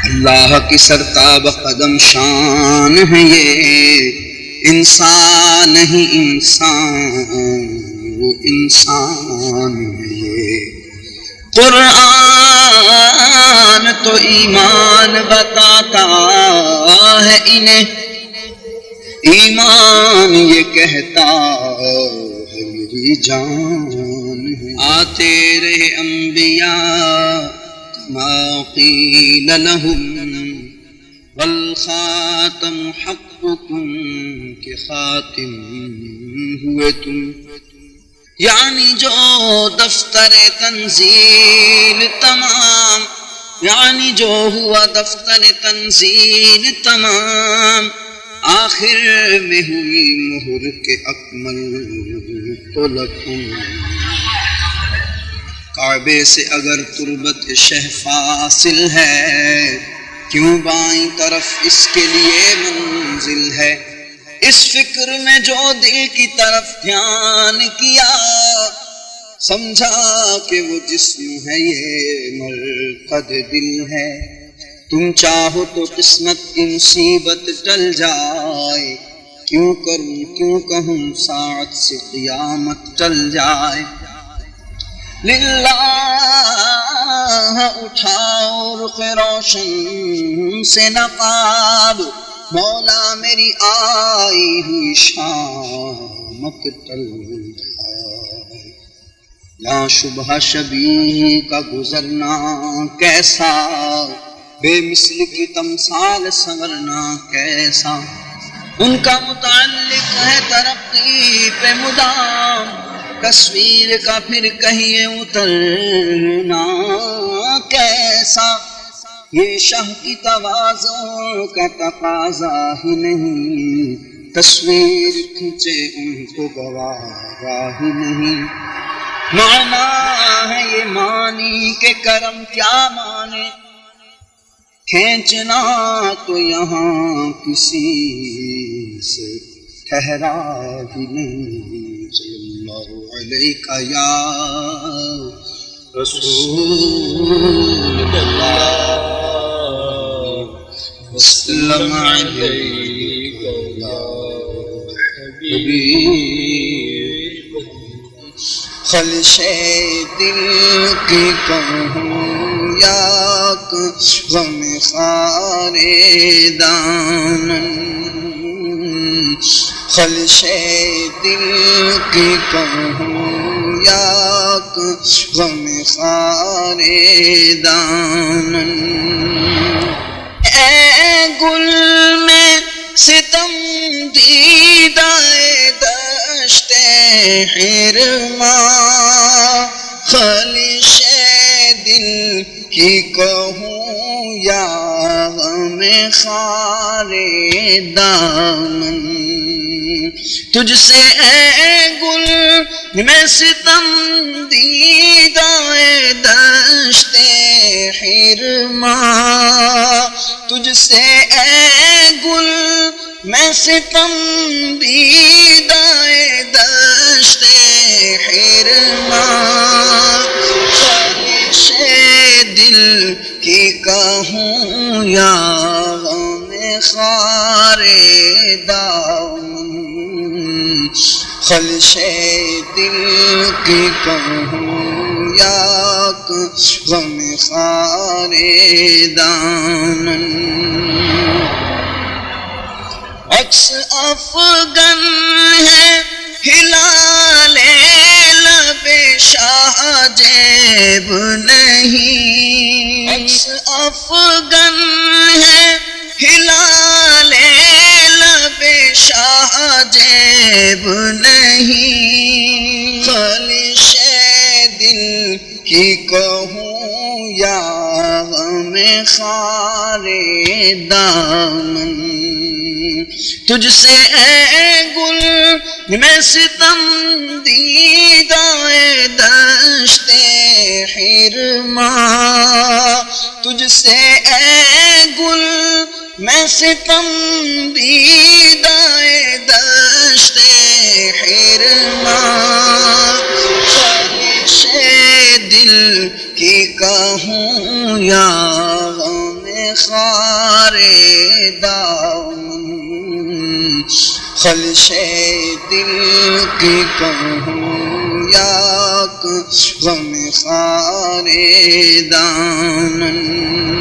اللہ کی سرتاب قدم شان ہے یہ، انسان نہیں انسان، وہ انسان ہے یہ۔ قرآن تو ایمان بتاتا ہے انہیں، ایمان یہ کہتا ہے میری جان ہے۔ آتے رہے انبیاء ما قیل لہم والخاتم حقکم کہ خاتم ہوئے تم، یعنی جو دفتر تنزیل تمام، یعنی جو ہوا دفتر تنزیل تمام، آخر میں ہوئی مہر کے اکمل تو لکم۔ کعبے سے اگر تربت شہ فاصل ہے، کیوں بائیں طرف اس کے لیے منزل ہے۔ اس فکر میں جو دل کی طرف دھیان کیا، سمجھا کہ وہ جسم ہے یہ مرقد دل ہے۔ تم چاہو تو قسمت کی مصیبت ٹل جائے، کیوں کروں کیوں کہوں ساعت سے قیامت ٹل جائے۔ للہ اٹھاؤ رخ روشن سے نقاب، مولا میری آئی ہوئی شامت ٹل جائے۔ یا شبہ شبیہ کا گزرنا کیسا، بے مثل کی تمثال سنورنا کیسا۔ ان کا متعلق ہے ترقی پہ مدام، تصویر کا پھر کہیں اترنا کیسا۔ یہ شاہ کی تواضع کا تقاضا ہی نہیں، تصویر کھینچے ان کو گوارا ہی نہیں۔ معنی ہے یہ معنی کہ کرم کیا مانے، کھینچنا تو یہاں کسی سے ٹھہرا ہی نہیں۔ صلی اللہ علیہ یا رسول اللہ، وسلم علیہ یا حبیب۔ خلش دل کی کہوں یا غم خار دامن، خلش دل کی کہوں یا غم خار دامن۔ اے گل میں ستم دیدہ دشت حرماں، خلش دل کی کہوں یا غم خار دامن۔ تجھ سے اے گل میں ستم دیدہ دشت حرماں، تجھ سے اے گل میں ستم دیدہ دشت حرماں، خواہش دل کی کہوں یا غم خار دامن، خلش دل کی کہوں یا غم خار دامن۔ عکس افغن ہے ہلال لب شاہ جیب نہیں، عکس افغن ہے ہلال لب شاہ جیب نہیں، خلش دل کی کہوں یا غم خار دامن۔ تجھ سے اے گل میں ستم دیدہ دشت حرماں، تجھ سے اے گل میں ستم دیدہ دشت حرماں، خواہش دل کی کہوں یا غم خار دامن خلش دل کی کہوں یا غم خار دامن